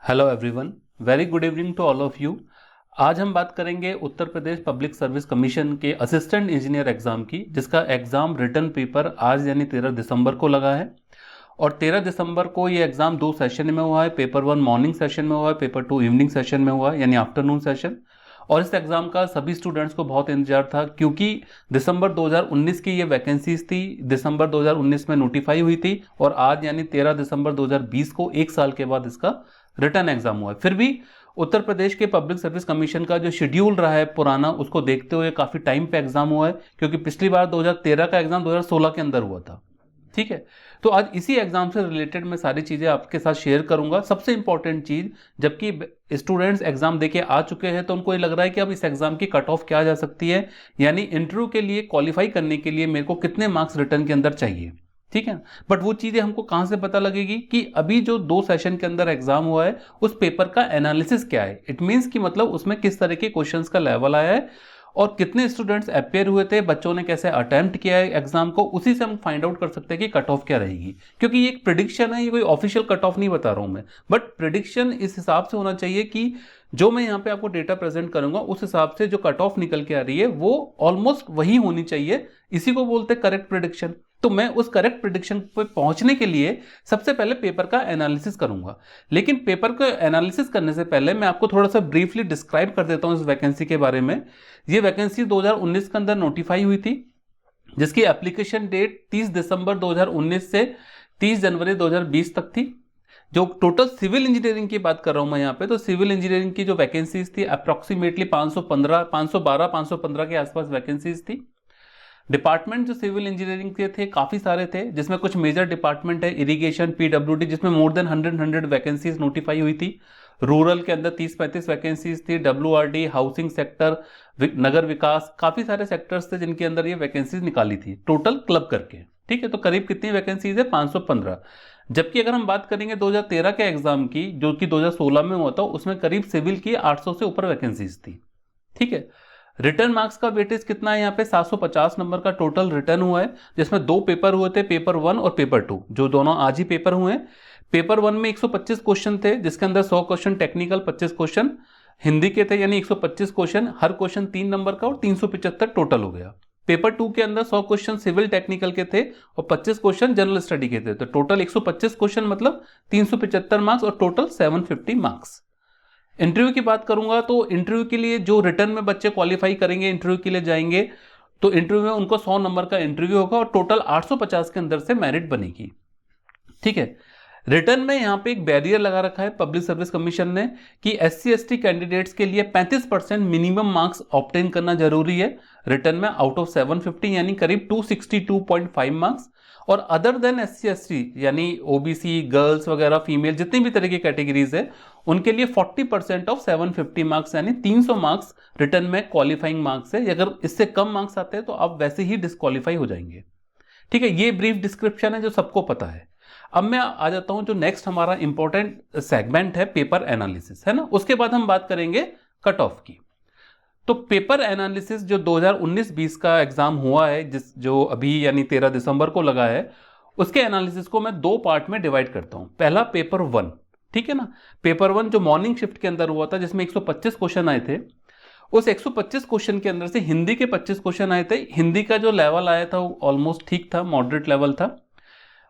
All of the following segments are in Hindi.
Hello everyone, very good evening to all of you. आज हम बात करेंगे Uttar Pradesh public service commission के असिस्टेंट इंजीनियर एग्जाम की, जिसका एग्जाम रिटर्न पेपर आज यानी 13 दिसंबर को लगा है। और 13 दिसंबर को ये एग्जाम दो सेशन में हुआ है। पेपर 1 मॉर्निंग सेशन में हुआ है, पेपर 2 इवनिंग सेशन में हुआ है, यानी आफ्टरनून सेशन। और इस एग्जाम का सभी स्टूडेंट्स को बहुत इंतजार था, क्योंकि दिसंबर 2019 की ये वैकेंसीज थी, दिसंबर 2019 में नोटिफाई हुई थी, और आज यानी 13 दिसंबर 2020 को एक साल के बाद इसका रिटर्न एग्जाम हुआ है। फिर भी उत्तर प्रदेश के पब्लिक सर्विस कमीशन का जो शेड्यूल रहा है पुराना, उसको देखते हुए काफी टाइम पे एग्जाम हुआ है, क्योंकि पिछली बार 2013 का एग्जाम 2016 के अंदर हुआ था। ठीक है, तो आज इसी एग्जाम से रिलेटेड मैं सारी चीजें आपके साथ शेयर करूंगा। सबसे इंपॉर्टेंट चीज, जबकि स्टूडेंट्स एग्जाम देके आ चुके हैं तो उनको ये लग रहा है कि अब इस एग्जाम की कट ऑफ क्या जा सकती है, यानी इंटरव्यू के लिए क्वालिफाई करने के लिए मेरे को कितने मार्क्स रिटर्न के अंदर चाहिए। ठीक है, बट वो चीजें हमको कहां से पता लगेगी कि अभी जो दो सेशन के अंदर एग्जाम हुआ है उस पेपर का एनालिसिस क्या है। इट मींस कि मतलब उसमें किस तरह के क्वेश्चंस का लेवल आया है और कितने स्टूडेंट्स अपेयर हुए थे, बच्चों ने कैसे अटेम्प्ट किया है एग्जाम को, उसी से हम फाइंड आउट कर सकते हैं कि कट ऑफ क्या रहेगी। क्योंकि ये एक प्रिडिक्शन है, ये कोई ऑफिशियल कट ऑफ नहीं बता रहा हूं मैं, बट प्रिडिक्शन इस हिसाब से होना चाहिए कि जो मैं यहाँ पे आपको डेटा प्रेजेंट करूंगा उस हिसाब से जो कट ऑफ निकल के आ रही है वो ऑलमोस्ट वही होनी चाहिए। इसी को बोलते हैं करेक्ट प्रिडिक्शन। तो मैं उस करेक्ट प्रिडिक्शन पे पहुंचने के लिए सबसे पहले पेपर का एनालिसिस करूंगा। लेकिन पेपर को एनालिसिस करने से पहले मैं आपको थोड़ा सा ब्रीफली डिस्क्राइब कर देता हूं इस वैकेंसी के बारे में। ये वैकेंसी 2019 के अंदर नोटिफाई हुई थी, जिसकी एप्लीकेशन डेट 30 दिसंबर 2019 से 30 जनवरी 2020 तक थी। जो टोटल सिविल इंजीनियरिंग की बात कर रहा हूं मैं यहाँ पे, तो सिविल इंजीनियरिंग की जो वैकेंसीज थी अप्रोक्सीमेटली 515 के आसपास वैकेंसीज थी। डिपार्टमेंट जो सिविल इंजीनियरिंग के थे काफी सारे थे, जिसमें कुछ मेजर डिपार्टमेंट है, इरिगेशन, पीडब्ल्यूडी, जिसमें मोर देन 100 वैकेंसीज नोटिफाई हुई थी। रूरल के अंदर 30-35 वैकेंसीज थी, डब्ल्यूआरडी, हाउसिंग सेक्टर, नगर विकास, काफी सारे सेक्टर्स थे जिनके अंदर ये वैकेंसीज निकाली थी टोटल क्लब करके। ठीक है, तो करीब कितनी वैकेंसीज है? 515। जबकि अगर हम बात करेंगे 2013 के एग्जाम की, जो कि 2016 में हुआ था, उसमें करीब सिविल की 800 से ऊपर वैकेंसीज थी। ठीक है, रिटर्न मार्क्स का वेटेज कितना है यहाँ पे? 750 नंबर का टोटल रिटर्न हुआ है, जिसमें दो पेपर हुए थे, पेपर 1 और पेपर 2, जो दोनों आज ही पेपर हुए हैं। पेपर 1 में 125 क्वेश्चन थे, जिसके अंदर 100 क्वेश्चन टेक्निकल, 25 क्वेश्चन हिंदी के थे, यानी 125 क्वेश्चन, हर क्वेश्चन 3 नंबर का, और 375 टोटल हो गया। पेपर 2 के अंदर 100 क्वेश्चन सिविल टेक्निकल के थे और 25 क्वेश्चन जनरल स्टडी के थे, तो टोटल 125 क्वेश्चन मतलब 375 मार्क्स और टोटल 750 मार्क्स। इंटरव्यू की बात करूंगा तो इंटरव्यू के लिए जो रिटर्न में बच्चे क्वालिफाई करेंगे, इंटरव्यू के लिए जाएंगे, तो इंटरव्यू में उनको 100 नंबर का इंटरव्यू होगा और टोटल 850 के अंदर से मेरिट बनेगी। ठीक है, रिटर्न में यहां पे एक बैरियर लगा रखा है पब्लिक सर्विस कमीशन ने कि SC/ST कैंडिडेट्स के लिए 35% मिनिमम मार्क्स ऑब्टेन करना जरूरी है रिटर्न में, आउट ऑफ 750, यानी करीब 262.5 मार्क्स। और अदर देन SC/ST यानी OBC, गर्ल्स वगैरह, फीमेल, जितनी भी तरह की कैटेगरीज है, उनके लिए 40% ऑफ 750 मार्क्स यानी 300 मार्क्स रिटर्न में क्वालिफाइंग मार्क्स है। अगर इससे कम मार्क्स आते हैं तो आप वैसे ही डिस्क्वालीफाई हो जाएंगे। ठीक है, ये ब्रीफ डिस्क्रिप्शन है जो सबको पता है। अब मैं आ जाता हूं जो नेक्स्ट हमारा इंपॉर्टेंट सेगमेंट है, पेपर एनालिसिस, है ना। उसके बाद हम बात करेंगे कट ऑफ की। तो पेपर एनालिसिस जो 2019-20 का एग्जाम हुआ है, जो अभी यानी 13 दिसंबर को लगा है, उसके एनालिसिस को मैं दो पार्ट में डिवाइड करता हूं। पहला पेपर 1, ठीक है ना, पेपर 1 जो मॉर्निंग शिफ्ट के अंदर हुआ था, जिसमें 125 क्वेश्चन आए थे। उस 125 क्वेश्चन के अंदर से हिंदी के 25 क्वेश्चन आए थे। हिंदी का जो लेवल आया था वो ऑलमोस्ट ठीक था, मॉडरेट लेवल था।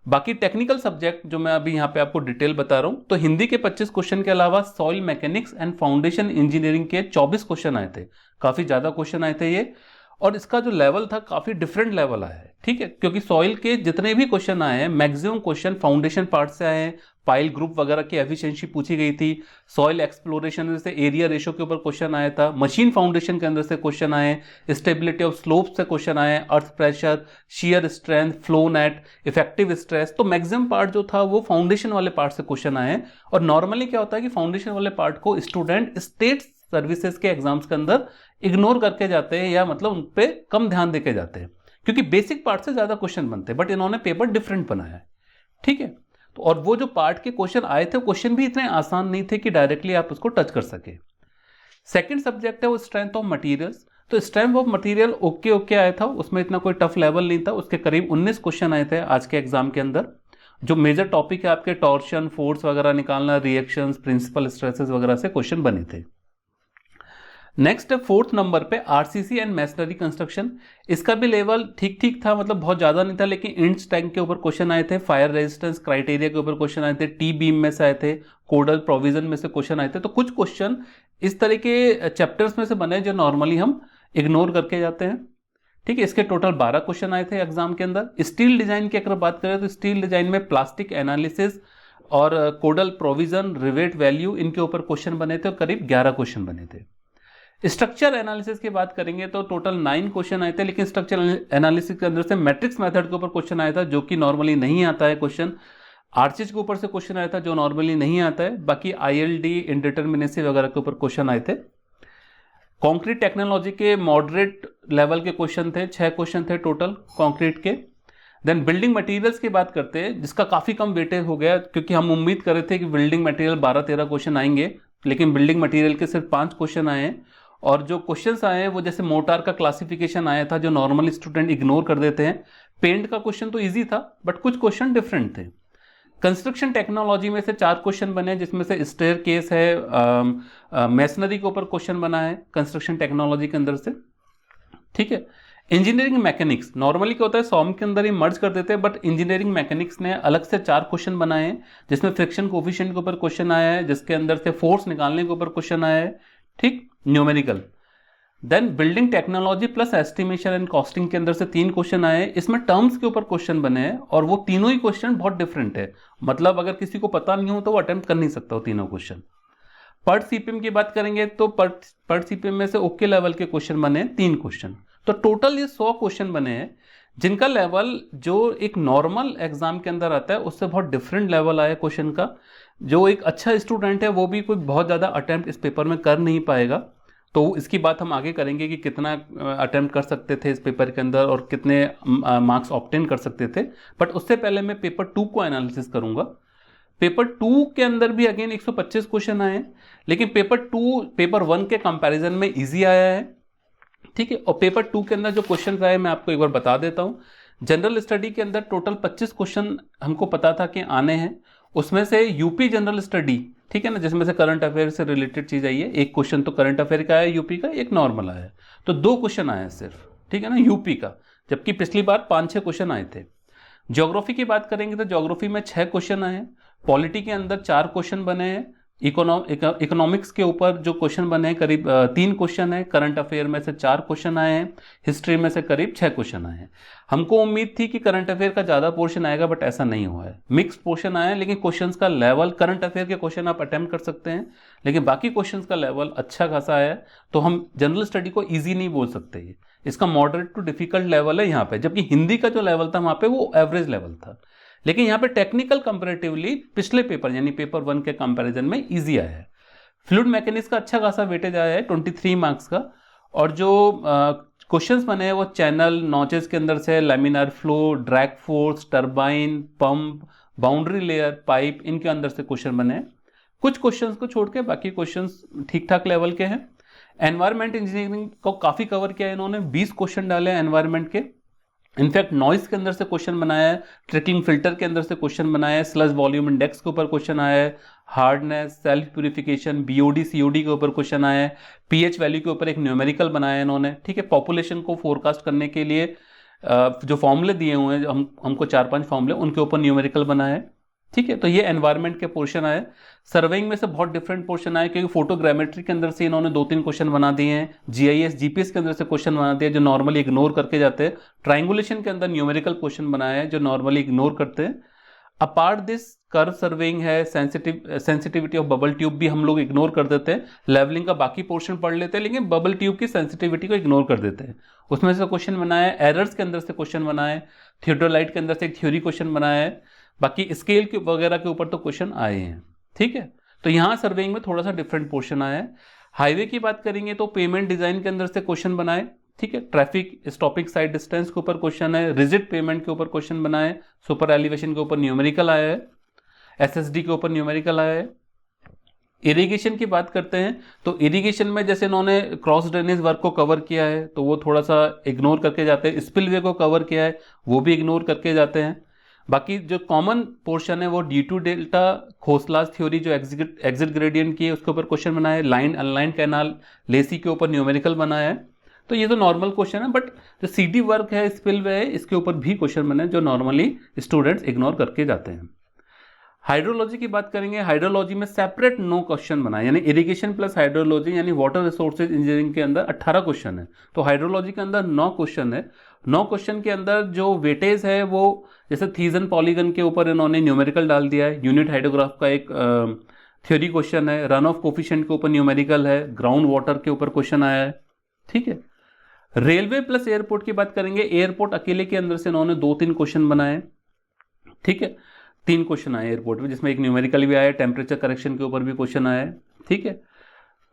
बाकी टेक्निकल सब्जेक्ट जो मैं अभी यहाँ पे आपको डिटेल बता रहा हूं, तो हिंदी के 25 क्वेश्चन के अलावा soil mechanics and foundation engineering के 24 क्वेश्चन आए थे। काफी ज्यादा क्वेश्चन आए थे ये, और इसका जो लेवल था काफी डिफरेंट लेवल आया है। ठीक है, क्योंकि सॉइल के जितने भी क्वेश्चन आए हैं, मैक्सिमम क्वेश्चन फाउंडेशन पार्ट से आए हैं, पाइल ग्रुप वगैरह की एफिशिएंसी पूछी गई थी, सॉइल एक्सप्लोरेशन से एरिया रेशो के ऊपर क्वेश्चन आया था, मशीन फाउंडेशन के अंदर से क्वेश्चन आए, स्टेबिलिटी ऑफ स्लोप से क्वेश्चन आए, earth pressure, shear strength, flow net, effective stress. तो मैक्सिमम पार्ट जो था वो फाउंडेशन वाले पार्ट से क्वेश्चन आए हैं। और नॉर्मली क्या होता है कि फाउंडेशन वाले पार्ट को स्टूडेंट स्टेट सर्विसेज के एग्जाम्स के अंदर इग्नोर करके जाते हैं, या मतलब उन पे कम ध्यान देके जाते हैं, क्योंकि बेसिक पार्ट से ज्यादा क्वेश्चन बनते हैं, बट इन्होंने पेपर डिफरेंट बनाया है। ठीक है, तो और वो जो पार्ट के क्वेश्चन आए थे, क्वेश्चन भी इतने आसान नहीं थे कि डायरेक्टली आप उसको टच कर सके। सेकंड सब्जेक्ट है वो स्ट्रेंथ ऑफ मटेरियल्स। तो स्ट्रेंथ ऑफ मटेरियल ओके आया था, उसमें इतना कोई टफ लेवल नहीं था। उसके करीब 19 क्वेश्चन आए थे आज के एग्जाम के अंदर। जो मेजर टॉपिक है आपके टॉर्शन, फोर्स वगैरह निकालना, रिएक्शंस, प्रिंसिपल स्ट्रेसेस वगैरह से क्वेश्चन बने थे। नेक्स्ट 4th नंबर पे आरसीसी एंड मैसनरी कंस्ट्रक्शन। इसका भी लेवल ठीक ठीक था, मतलब बहुत ज़्यादा नहीं था, लेकिन इंच टैंक के ऊपर क्वेश्चन आए थे, फायर रेजिस्टेंस क्राइटेरिया के ऊपर क्वेश्चन आए थे, टी बीम में से आए थे, कोडल प्रोविजन में से क्वेश्चन आए थे। तो कुछ क्वेश्चन इस तरह के चैप्टर्स में से बने जो नॉर्मली हम इग्नोर करके जाते हैं। ठीक है, इसके टोटल 12 क्वेश्चन आए थे एग्जाम के अंदर। स्टील डिजाइन की अगर बात करें तो स्टील डिजाइन में प्लास्टिक एनालिसिस और कोडल प्रोविजन, रिवेट वैल्यू, इनके ऊपर क्वेश्चन बने थे और करीब 11 क्वेश्चन बने थे। स्ट्रक्चर एनालिसिस की बात करेंगे तो टोटल 9 क्वेश्चन आए थे, लेकिन स्ट्रक्चर एनालिसिस के अंदर से मैट्रिक्स मेथड के ऊपर क्वेश्चन आया था जो कि नॉर्मली नहीं आता है क्वेश्चन। आर्चिज के ऊपर से क्वेश्चन आया था जो नॉर्मली नहीं आता है। बाकी आईएलडी, इंडिटरमिनेसी वगैरह के ऊपर क्वेश्चन आए थे। कंक्रीट टेक्नोलॉजी के मॉडरेट लेवल के क्वेश्चन थे, 6 क्वेश्चन थे टोटल कंक्रीट के। देन बिल्डिंग मटेरियल्स की बात करते हैं, जिसका काफ़ी कम वेटेज हो गया, क्योंकि हम उम्मीद कर रहे थे कि बिल्डिंग मटेरियल 12-13 क्वेश्चन आएंगे, लेकिन बिल्डिंग मटेरियल के सिर्फ 5 क्वेश्चन आए हैं। और जो क्वेश्चंस आए हैं वो जैसे मोटार का क्लासिफिकेशन आया था जो नॉर्मली स्टूडेंट इग्नोर कर देते हैं। पेंट का क्वेश्चन तो इजी था, बट कुछ क्वेश्चन डिफरेंट थे। कंस्ट्रक्शन टेक्नोलॉजी में से 4 क्वेश्चन बने, जिसमें से स्टेयर केस है, मैसनरी के ऊपर क्वेश्चन बना है कंस्ट्रक्शन टेक्नोलॉजी के अंदर से। ठीक है, इंजीनियरिंग मैकेनिक्स नॉर्मली क्या होता है, सॉम के अंदर ही मर्ज कर देते हैं, बट इंजीनियरिंग मैकेनिक्स ने अलग से 4 क्वेश्चन बनाए हैं, जिसमें फ्रिक्शन कोफिशिएंट के ऊपर क्वेश्चन आया है, जिसके अंदर से फोर्स निकालने के ऊपर क्वेश्चन आया है। ठीक, numerical. Then building technology plus estimation and costing के अंदर से 3 क्वेश्चन आए। इसमें टर्म्स के ऊपर क्वेश्चन बने हैं और वो तीनों ही क्वेश्चन बहुत डिफरेंट है, मतलब अगर किसी को पता नहीं हो तो वो अटेम्प्ट कर नहीं सकता वो तीनों क्वेश्चन। पर्ट सीपीएम की बात करेंगे तो पर्ट सीपीएम में से ओके लेवल के क्वेश्चन बने हैं 3 क्वेश्चन। तो टोटल ये 100 क्वेश्चन बने हैं, जिनका लेवल जो एक नॉर्मल एग्जाम के अंदर आता है उससे बहुत डिफरेंट लेवल आया क्वेश्चन का। जो एक अच्छा स्टूडेंट है वो भी कोई बहुत ज़्यादा अटेम्प्ट इस पेपर में कर नहीं पाएगा। तो इसकी बात हम आगे करेंगे कि कितना अटेम्प्ट कर सकते थे इस पेपर के अंदर और कितने मार्क्स ऑब्टेन कर सकते थे। बट उससे पहले मैं पेपर 2 को एनालिसिस करूंगा। पेपर 2 के अंदर भी अगेन 125 क्वेश्चन आए हैं, लेकिन पेपर 2 पेपर 1 के कंपैरिजन में इजी आया है। ठीक है, और पेपर 2 के अंदर जो क्वेश्चन आए मैं आपको एक बार बता देता हूँ। जनरल स्टडी के अंदर टोटल 25 क्वेश्चन हमको पता था कि आने हैं, उसमें से यूपी जनरल स्टडी, ठीक है ना, जिसमें से करंट अफेयर से रिलेटेड चीज आई है, एक क्वेश्चन तो करंट अफेयर का आया यूपी का, एक नॉर्मल आया, तो 2 क्वेश्चन आए हैं सिर्फ, ठीक है ना, यूपी का, जबकि पिछली बार 5-6 क्वेश्चन आए थे। ज्योग्राफी की बात करेंगे तो ज्योग्राफी में 6 क्वेश्चन आए हैं, पॉलिटी के अंदर 4 क्वेश्चन बने हैं, इकोनॉमिक्स के ऊपर जो क्वेश्चन बने हैं करीब 3 क्वेश्चन है, करंट अफेयर में से 4 क्वेश्चन आए हैं, हिस्ट्री में से करीब 6 क्वेश्चन आए हैं। हमको उम्मीद थी कि करंट अफेयर का ज़्यादा पोर्शन आएगा, बट ऐसा नहीं हुआ है, मिक्स पोर्शन आया है, लेकिन क्वेश्चंस का लेवल, करंट अफेयर के क्वेश्चन आप अटेम्प्ट कर सकते हैं, लेकिन बाकी क्वेश्चंस का लेवल अच्छा खासा आया है। तो हम जनरल स्टडी को ईजी नहीं बोल सकते, इसका मॉडरेट टू डिफिकल्ट लेवल है यहाँ पे, जबकि हिंदी का जो लेवल था वहाँ पे वो एवरेज लेवल था। लेकिन यहाँ पे टेक्निकल कंपैरेटिवली पिछले पेपर यानी पेपर 1 के कंपैरिजन में इजी आया है। फ्लूइड मैकेनिक्स का अच्छा खासा वेटेज आया है 23 मार्क्स का, और जो क्वेश्चंस बने हैं वो चैनल, नॉचेस के अंदर से, laminar flow, drag force, turbine, pump, boundary layer, pipe, इनके अंदर से क्वेश्चन बने हैं। कुछ क्वेश्चंस को छोड़ के बाकी क्वेश्चंस ठीक ठाक लेवल के हैं। एनवायरमेंट इंजीनियरिंग को काफ़ी कवर किया है इन्होंने, 20 क्वेश्चन डाले हैं एनवायरमेंट के। इनफैक्ट नॉइस के अंदर से क्वेश्चन बनाया है, ट्रिकलिंग फिल्टर के अंदर से क्वेश्चन बनाया है, स्लज वॉल्यूम इंडेक्स के ऊपर क्वेश्चन आया है, hardness, self purification, BOD COD के ऊपर क्वेश्चन आया है, पीएच वैल्यू के ऊपर एक न्यूमेरिकल बनाया है इन्होंने। ठीक है, पॉपुलेशन को फोरकास्ट करने के लिए जो फॉर्मूले दिए हुए हैं, हमको 4-5 फॉर्मूले, उनके ऊपर न्यूमेरिकल बनाया है। ठीक है, तो ये एनवायरनमेंट के पोर्शन आए। सर्वेइंग में से बहुत डिफरेंट पोर्शन आए, क्योंकि फोटोग्रामेट्री के अंदर से इन्होंने 2-3 क्वेश्चन बना दिए हैं, जीआईएस जीपीएस के अंदर से क्वेश्चन बना दिए जो नॉर्मली इग्नोर करके जाते हैं, ट्राइंगुलेशन के अंदर न्यूमेरिकल क्वेश्चन बनाया है जो नॉर्मली इग्नोर करते हैं। अपार्ट दिस कर्व सर्वेइंग है, सेंसिटिविटी ऑफ बबल ट्यूब भी हम लोग इग्नोर कर देते हैं, लेवलिंग का बाकी पोर्शन पढ़ लेते हैं, लेकिन बबल ट्यूब की सेंसिटिविटी को इग्नोर कर देते हैं। उसमें से क्वेश्चन बनाया है, एरर्स के अंदर से क्वेश्चन बनाए, थियोडोलाइट के अंदर से एक थ्योरी क्वेश्चन बनाया है, बाकी स्केल के वगैरह के ऊपर तो क्वेश्चन आए हैं। ठीक है, तो यहाँ सर्वेइंग में थोड़ा सा डिफरेंट पोर्शन आया है। हाईवे की बात करेंगे तो पेमेंट डिजाइन के अंदर से क्वेश्चन बनाए, ठीक है, ट्रैफिक स्टॉपिंग साइड डिस्टेंस के ऊपर क्वेश्चन है, रिजिड पेमेंट के ऊपर क्वेश्चन बनाए, सुपर एलिवेशन के ऊपर न्यूमेरिकल आया है, एसएसडी के ऊपर न्यूमेरिकल आया है। इरिगेशन की बात करते हैं तो इरिगेशन में जैसे इन्होंने क्रॉस ड्रेनेज वर्क को कवर किया है तो वो थोड़ा सा इग्नोर करके जाते हैं, स्पिलवे को कवर किया है वो भी इग्नोर करके जाते हैं। बाकी जो कॉमन पोर्शन है वो D2 डेल्टा, खोसलाज थ्योरी जो एग्जिट ग्रेडियंट की है उसके ऊपर क्वेश्चन बनाया है, लाइन अनलाइन कैनाल लेसी के ऊपर न्यूमेरिकल बनाया है। तो ये तो नॉर्मल क्वेश्चन है, बट जो CD वर्क है, स्पिलवे है, इसके ऊपर भी क्वेश्चन बने जो नॉर्मली स्टूडेंट्स इग्नोर करके जाते हैं। हाइड्रोलॉजी की बात करेंगे, हाइड्रोलॉजी में सेपरेट 9 क्वेश्चन बनाए, यानी इरिगेशन प्लस हाइड्रोलॉजी यानी वाटर रिसोर्सेज इंजीनियरिंग के अंदर 18 क्वेश्चन है, तो हाइड्रोलॉजी के अंदर 9 क्वेश्चन है। 9 क्वेश्चन के अंदर जो वेटेज है वो जैसे थीजन पॉलीगन के ऊपर इन्होंने न्यूमेरिकल डाल दिया है, यूनिट हाइड्रोग्राफ का एक थ्योरी क्वेश्चन है, रन ऑफ कोफिशिएंट के ऊपर न्यूमेरिकल है, ग्राउंड वाटर के ऊपर क्वेश्चन आया है। ठीक है, रेलवे प्लस एयरपोर्ट की बात करेंगे, एयरपोर्ट अकेले के अंदर से इन्होंने 2-3 क्वेश्चन बनाए। ठीक है, 3 क्वेश्चन आए एयरपोर्ट में, जिसमें एक न्यूमेरिकल भी आया, टेम्परेचर करेक्शन के ऊपर भी क्वेश्चन आया है। ठीक है,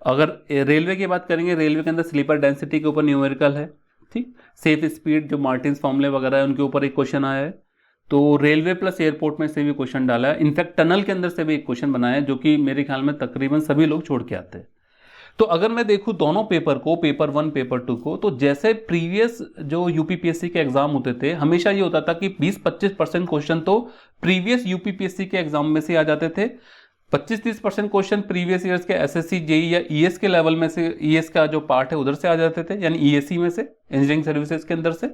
अगर रेलवे की बात करेंगे, रेलवे के अंदर स्लीपर डेंसिटी के ऊपर न्यूमेरिकल है। ठीक, सेफ स्पीड जो मार्टिन्स फॉर्मूले वगैरह है उनके ऊपर एक क्वेश्चन आया है। तो रेलवे प्लस एयरपोर्ट में से भी क्वेश्चन डाला है, इनफैक्ट टनल के अंदर से भी एक क्वेश्चन बनाया है, जो कि मेरे ख्याल में तकरीबन सभी लोग छोड़ के आते हैं। तो अगर मैं देखूं दोनों पेपर को, पेपर 1 पेपर 2 को, तो जैसे प्रीवियस जो यूपीपीएससी के एग्जाम होते थे, हमेशा ये होता था कि 20-25% क्वेश्चन तो प्रीवियस यूपीपीएससी के एग्जाम में से आ जाते थे, 25-30% क्वेश्चन प्रीवियस ईयर्स के एसएससी जेई या ईएस के लेवल में से, ईएस का जो पार्ट है उधर से आ जाते थे, यानी ईएससी में से, इंजीनियरिंग सर्विसेज के अंदर से।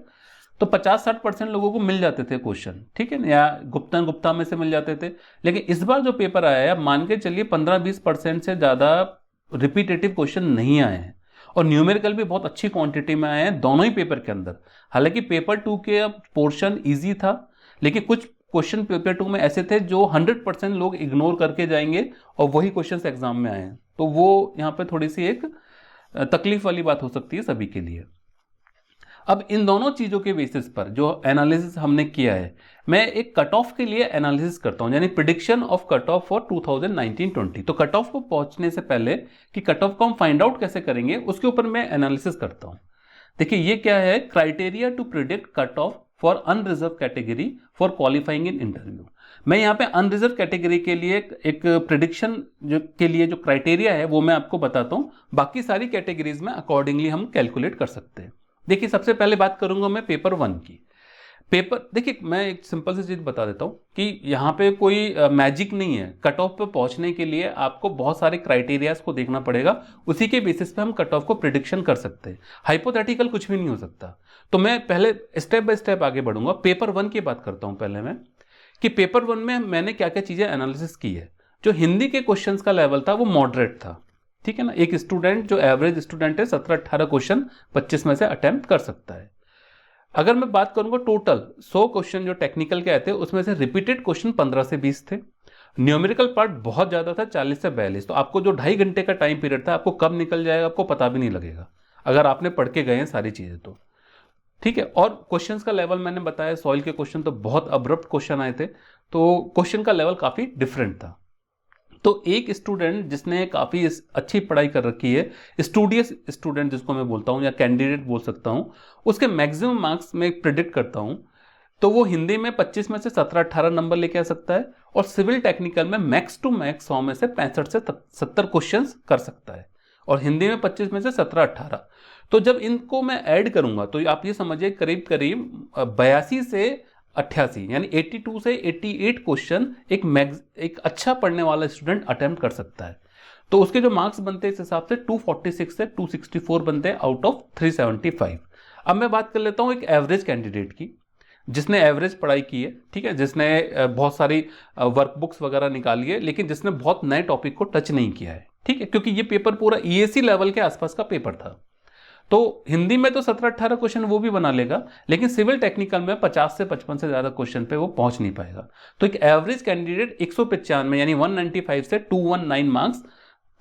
तो 50-60% लोगों को मिल जाते थे क्वेश्चन, ठीक है ना, या गुप्ता में से मिल जाते थे। लेकिन इस बार जो पेपर आया है, मान के चलिए 15-20% से ज़्यादा रिपीटेटिव क्वेश्चन नहीं आए हैं, और न्यूमेरिकल भी बहुत अच्छी क्वांटिटी में आए हैं दोनों ही पेपर के अंदर। हालांकि पेपर 2 के पोर्शन ईजी था, लेकिन कुछ क्वेश्चन पेपर 2 में ऐसे थे जो 100% लोग इग्नोर करके जाएंगे और वही क्वेश्चन एग्जाम में आए हैं, तो वो यहाँ पे थोड़ी सी एक तकलीफ वाली बात हो सकती है सभी के लिए। अब इन दोनों चीज़ों के बेसिस पर जो एनालिसिस हमने किया है, मैं एक कट ऑफ के लिए एनालिसिस करता हूं, यानी prediction of cut off for 2019-20। तो कट ऑफ को पहुंचने से पहले कि कट ऑफ को हम फाइंड आउट कैसे करेंगे, उसके ऊपर मैं एनालिसिस करता हूं। देखिए ये क्या है, criteria to predict cut off for unreserved category for qualifying in interview. मैं यहाँ पे अनरिजर्व कैटेगरी के लिए एक प्रिडिक्शन के लिए जो क्राइटेरिया है वो मैं आपको बताता हूँ, बाकी सारी कैटेगरीज में अकॉर्डिंगली हम कैलकुलेट कर सकते हैं। देखिए सबसे पहले बात करूंगा मैं पेपर 1 की। पेपर देखिए, मैं एक सिंपल सी चीज़ बता देता हूँ कि यहाँ पे कोई मैजिक नहीं है। कट ऑफ पे पहुँचने के लिए आपको बहुत सारे क्राइटेरियाज को देखना पड़ेगा, उसी के बेसिस पे हम कट ऑफ को प्रिडिक्शन कर सकते हैं। हाइपोथेटिकल कुछ भी नहीं हो सकता। तो मैं पहले स्टेप बाय स्टेप आगे बढ़ूंगा। पेपर 1 की बात करता हूँ पहले मैं, कि पेपर 1 में मैंने क्या क्या चीज़ें एनालिसिस की है। जो हिंदी के क्वेश्चन का लेवल था वो मॉडरेट था, ठीक है ना। एक स्टूडेंट जो एवरेज स्टूडेंट है 17-18 क्वेश्चन 25 में से अटेम्प्ट कर सकता है। अगर मैं बात करूंगा टोटल 100 क्वेश्चन जो टेक्निकल के आए थे, उसमें से रिपीटेड क्वेश्चन 15 से 20 थे। न्यूमेरिकल पार्ट बहुत ज्यादा था, 40 से 42। तो आपको जो 2.5 घंटे का टाइम पीरियड था, आपको कब निकल जाएगा आपको पता भी नहीं लगेगा, अगर आपने पढ़ के गए हैं सारी चीजें तो, ठीक है। और क्वेश्चंस का लेवल मैंने बताया, सॉइल के क्वेश्चन तो बहुत अब्रप्ट क्वेश्चन आए थे, तो क्वेश्चन का लेवल काफी डिफरेंट था। तो एक स्टूडेंट जिसने काफ़ी अच्छी पढ़ाई कर रखी है, स्टूडियस स्टूडेंट जिसको मैं बोलता हूँ या कैंडिडेट बोल सकता हूँ, उसके मैक्सिमम मार्क्स मैं प्रिडिक्ट करता हूँ, तो वो हिंदी में 25 में से 17-18 नंबर लेके आ सकता है, और सिविल टेक्निकल में मैक्स टू मैक्स 100 में से 65 से 70 क्वेश्चन कर सकता है, और हिंदी में 25 में से 17-18। तो जब इनको मैं ऐड करूंगा तो आप ये समझिए करीब करीब 82 से 88 यानी 82 से 88 क्वेश्चन एक अच्छा पढ़ने वाला स्टूडेंट अटेम्प्ट कर सकता है। तो उसके जो मार्क्स बनते हैं इस हिसाब से 246 से 264 बनते हैं आउट ऑफ 375। अब मैं बात कर लेता हूं एक एवरेज कैंडिडेट की, जिसने एवरेज पढ़ाई की है, ठीक है, जिसने बहुत सारी वर्कबुक्स वगैरह निकाली है, लेकिन जिसने बहुत नए टॉपिक को टच नहीं किया है, ठीक है, क्योंकि ये पेपर पूरा ईएसी लेवल के आसपास का पेपर था। तो हिंदी में तो 17-18 क्वेश्चन वो भी बना लेगा, लेकिन सिविल टेक्निकल में 50 से 55 से ज्यादा क्वेश्चन पे वो पहुंच नहीं पाएगा। तो एक एवरेज कैंडिडेट 195 यानी 195 से 219 मार्क्स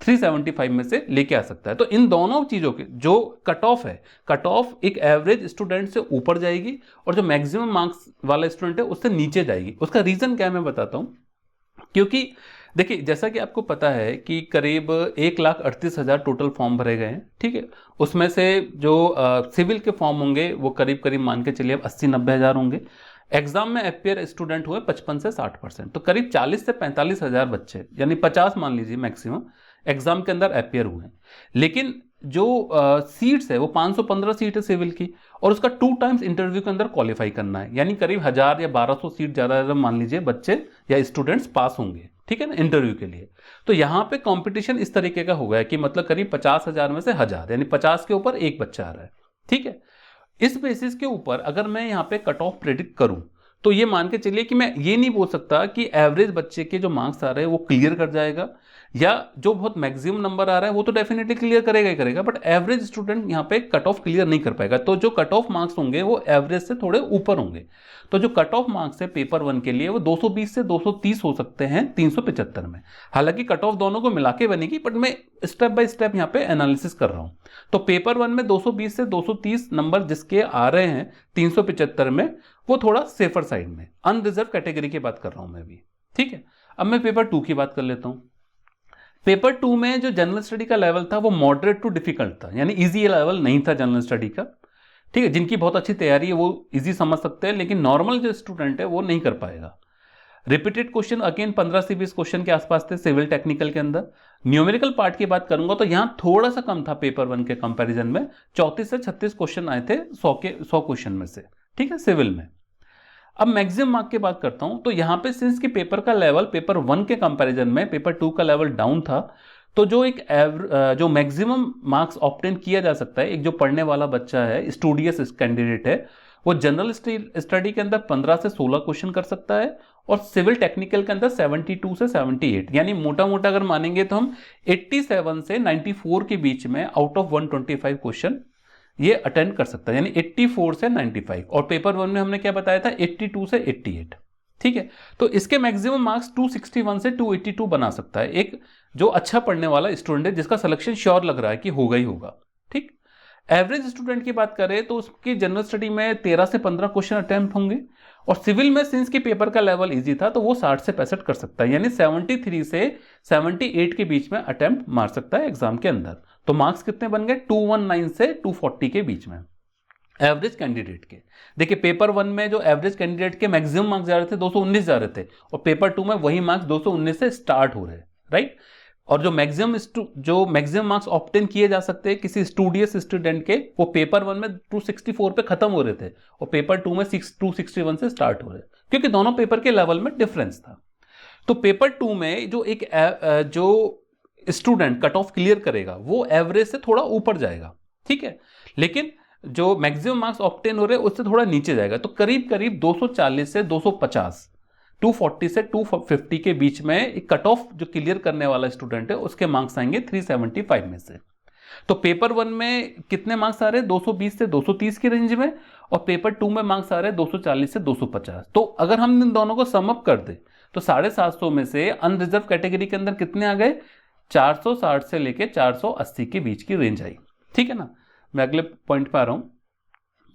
375 में से लेके आ सकता है। तो इन दोनों चीजों के जो कट ऑफ है, कट ऑफ एक एवरेज स्टूडेंट से ऊपर जाएगी, और जो मैक्सिमम मार्क्स वाला स्टूडेंट है उससे नीचे जाएगी। उसका रीजन क्या है मैं बताता हूं। क्योंकि देखिए जैसा कि आपको पता है कि करीब 1,38,000 टोटल फॉर्म भरे गए हैं, ठीक है। उसमें से जो सिविल के फॉर्म होंगे वो करीब करीब मान के चलिए 80-90 हज़ार होंगे। एग्जाम में अपियर स्टूडेंट हुए 55 से 60%, तो करीब 40 से 45 हज़ार बच्चे, यानी 50 मान लीजिए मैक्सिमम, एग्जाम के अंदर अपियर हुए। लेकिन जो सीट्स है वो 515 सीट है सिविल की, और उसका 2 टाइम्स इंटरव्यू के अंदर क्वालिफाई करना है, यानी करीब 1000 या 1200 सीट ज़्यादा मान लीजिए बच्चे या स्टूडेंट्स पास होंगे, ठीक है ना, इंटरव्यू के लिए। तो यहाँ पे कंपटीशन इस तरीके का हो गया कि मतलब करीब 50,000 में से 1000, यानी 50 के ऊपर एक बच्चा आ रहा है, ठीक है। इस बेसिस के ऊपर अगर मैं यहाँ पे कट ऑफ प्रेडिक्ट करूं, तो ये मान के चलिए कि मैं ये नहीं बोल सकता कि एवरेज बच्चे के जो मार्क्स आ रहे हैं वो क्लियर कर जाएगा, या जो बहुत मैक्सिमम नंबर आ रहा है वो तो डेफिनेटली क्लियर करेगा ही करेगा, बट एवरेज स्टूडेंट यहाँ पे कट ऑफ क्लियर नहीं कर पाएगा। तो जो कट ऑफ मार्क्स होंगे वो एवरेज से थोड़े ऊपर होंगे। तो जो कट ऑफ मार्क्स है पेपर 1 के लिए वो 220 से 230 हो सकते हैं 375 में। हालांकि कट ऑफ दोनों को मिला के बनेगी, बट मैं स्टेप बाय स्टेप यहाँ पे एनालिसिस कर रहा हूँ। तो पेपर 1 में 220 से 230 नंबर जिसके आ रहे हैं 375 में, वो थोड़ा सेफर साइड में, अनरिजर्व कैटेगरी की बात कर रहा हूं मैं भी, ठीक है। अब मैं पेपर 2 की बात कर लेता हूं। पेपर 2 में जो जनरल स्टडी का लेवल था वो मॉडरेट टू डिफिकल्ट था, यानी इजी लेवल नहीं था जनरल स्टडी का, ठीक है। जिनकी बहुत अच्छी तैयारी है वो इजी समझ सकते हैं, लेकिन नॉर्मल जो स्टूडेंट है वो नहीं कर पाएगा। रिपीटेड क्वेश्चन अगेन 15 से 20 क्वेश्चन के आसपास थे सिविल टेक्निकल के अंदर। न्यूमेरिकल पार्ट की बात करूंगा तो यहां थोड़ा सा कम था पेपर 1 के कंपैरिजन में, 34 से 36 क्वेश्चन आए थे 100 क्वेश्चन में से, ठीक है, सिविल में। अब मैक्सिमम मार्क की बात करता हूं, तो यहां पे सिंस कि पेपर का लेवल पेपर 1 के कंपैरिजन में पेपर 2 का लेवल डाउन था, तो जो मैक्सिमम मार्क्स ऑब्टेन किया जा सकता है, एक जो पढ़ने वाला बच्चा है, स्टूडियस कैंडिडेट है, वो जनरल स्टडी के अंदर 15 से 16 क्वेश्चन कर सकता है, और सिविल टेक्निकल के अंदर 72 से 78, यानी मोटा मोटा अगर मानेंगे तो हम 87 से 94 के बीच में आउट ऑफ 125 क्वेश्चन ये अटेंड कर सकता है, यानी 84 से 95। और पेपर 1 में हमने क्या बताया था, 82 से 88, ठीक है। तो इसके मैक्सिमम मार्क्स 261 से 282 बना सकता है एक जो अच्छा पढ़ने वाला स्टूडेंट है, जिसका सिलेक्शन श्योर लग रहा है कि होगा ही होगा, ठीक। एवरेज स्टूडेंट की बात करें तो उसकी जनरल स्टडी में 13 से 15 क्वेश्चन अटेम्प्ट होंगे, और सिविल में सिंस की पेपर का लेवल इजी था तो वो 60 से 65 कर सकता है, यानी 73 से 78 के बीच में अटेम्प्ट मार सकता है एग्जाम के अंदर। तो मार्क्स कितने बन गए, 219 से 240 के बीच में एवरेज कैंडिडेट के। देखिए पेपर 1 में जो एवरेज कैंडिडेट के मैक्सिमम मार्क्स जा रहे थे 219 जा रहे थे, और पेपर 2 में वही मार्क्स 219 से स्टार्ट हो रहे हैं, राइट। और जो मैक्सिमम मार्क्स ऑब्टेन किए जा सकते हैं किसी स्टूडियस स्टूडेंट के, वो पेपर 1 में 264 पे खत्म हो रहे थे, और पेपर 2 में 261 से स्टार्ट हो रहे, क्योंकि दोनों पेपर के लेवल में डिफरेंस था। तो पेपर 2 में जो स्टूडेंट कट ऑफ क्लियर करेगा वो एवरेज से थोड़ा ऊपर जाएगा, ठीक है, लेकिन जो मैक्सिमम मार्क्स ऑब्टेन हो रहे हैं उससे थोड़ा नीचे जाएगा। तो करीब करीब 240 से 250, 240 से 250 के बीच में एक कट ऑफ जो क्लियर करने वाला स्टूडेंट है उसके मार्क्स आएंगे 375 में से। तो पेपर 1 में कितने मार्क्स आ रहे हैं, 220 से 230 की रेंज में, और पेपर 2 में मार्क्स आ रहे हैं 240 से 250। तो अगर हम इन दोनों को समअप कर दे तो 750 में से अनरिजर्व कैटेगरी के अंदर कितने आ गए, 460 से लेके 480 के बीच की रेंज आई, ठीक है ना। मैं अगले पॉइंट पे आ रहा हूं।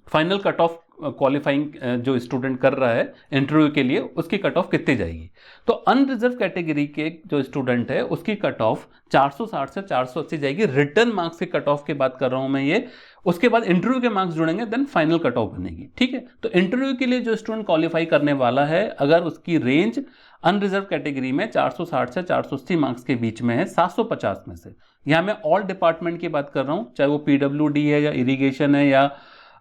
फाइनल कट ऑफ क्वालिफाइंग जो स्टूडेंट कर रहा है इंटरव्यू के लिए उसकी कट ऑफ कितनी जाएगी, तो अनरिजर्व कैटेगरी के जो स्टूडेंट है उसकी कट ऑफ 460 से 480 जाएगी। रिटर्न मार्क्स की कट ऑफ की बात कर रहा हूं मैं ये, उसके बाद इंटरव्यू के मार्क्स जुड़ेंगे, देन फाइनल कट ऑफ बनेगी, ठीक है। तो इंटरव्यू के लिए जो स्टूडेंट क्वालिफाई करने वाला है, अगर उसकी रेंज अनरिजर्व कैटेगरी में 460 से 480 मार्क्स के बीच में है 750 में से, यहां मैं ऑल डिपार्टमेंट की बात कर रहा हूं, चाहे वो पीडब्ल्यूडी है या इरिगेशन है या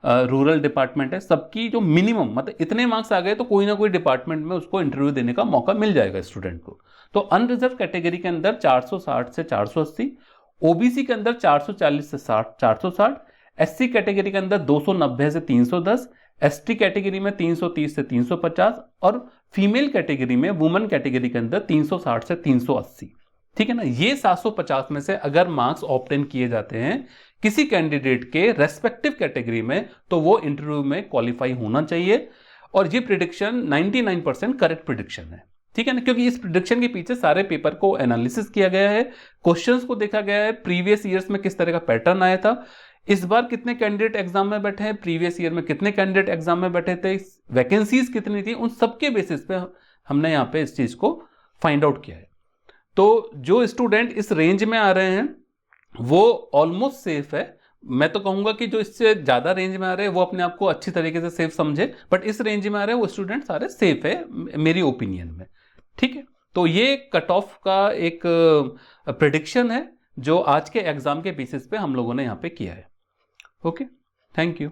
रूरल डिपार्टमेंट है, सबकी जो मिनिमम मतलब इतने मार्क्स आ गए तो कोई ना कोई डिपार्टमेंट में उसको इंटरव्यू देने का मौका मिल जाएगा स्टूडेंट को। तो अनरिजर्व कैटेगरी के अंदर 460 से 480, ओबीसी के अंदर 440 से 460, एससी कैटेगरी के अंदर 290 से 310, एसटी कैटेगरी में 330 से 350, और फीमेल कैटेगरी में वुमेन कैटेगरी के अंदर 360 से 380, ठीक है ना। ये 750 में से अगर मार्क्स ऑब्टेन किए जाते हैं किसी कैंडिडेट के रेस्पेक्टिव कैटेगरी में, तो वो इंटरव्यू में क्वालिफाई होना चाहिए। और ये प्रिडिक्शन 99% करेक्ट प्रिडिक्शन है, ठीक है ना, क्योंकि इस प्रिडिक्शन के पीछे सारे पेपर को एनालिसिस किया गया है, क्वेश्चंस को देखा गया है, प्रीवियस ईयर्स में किस तरह का पैटर्न आया था, इस बार कितने कैंडिडेट एग्जाम में बैठे हैं, प्रीवियस ईयर में कितने कैंडिडेट एग्जाम में बैठे थे, वैकेंसीज कितनी थी, उन सबके बेसिस पे हमने यहाँ पे इस चीज को फाइंड आउट किया है। तो जो स्टूडेंट इस रेंज में आ रहे हैं वो ऑलमोस्ट सेफ है। मैं तो कहूंगा कि जो इससे ज्यादा रेंज में आ रहे हैं वो अपने आप को अच्छी तरीके से सेफ समझे, बट इस रेंज में आ रहे हैं वो स्टूडेंट सारे सेफ है मेरी ओपिनियन में, ठीक है। तो ये कट ऑफ का एक प्रेडिक्शन है जो आज के एग्जाम के बेसिस पे हम लोगों ने यहाँ पे किया है। Okay, thank you.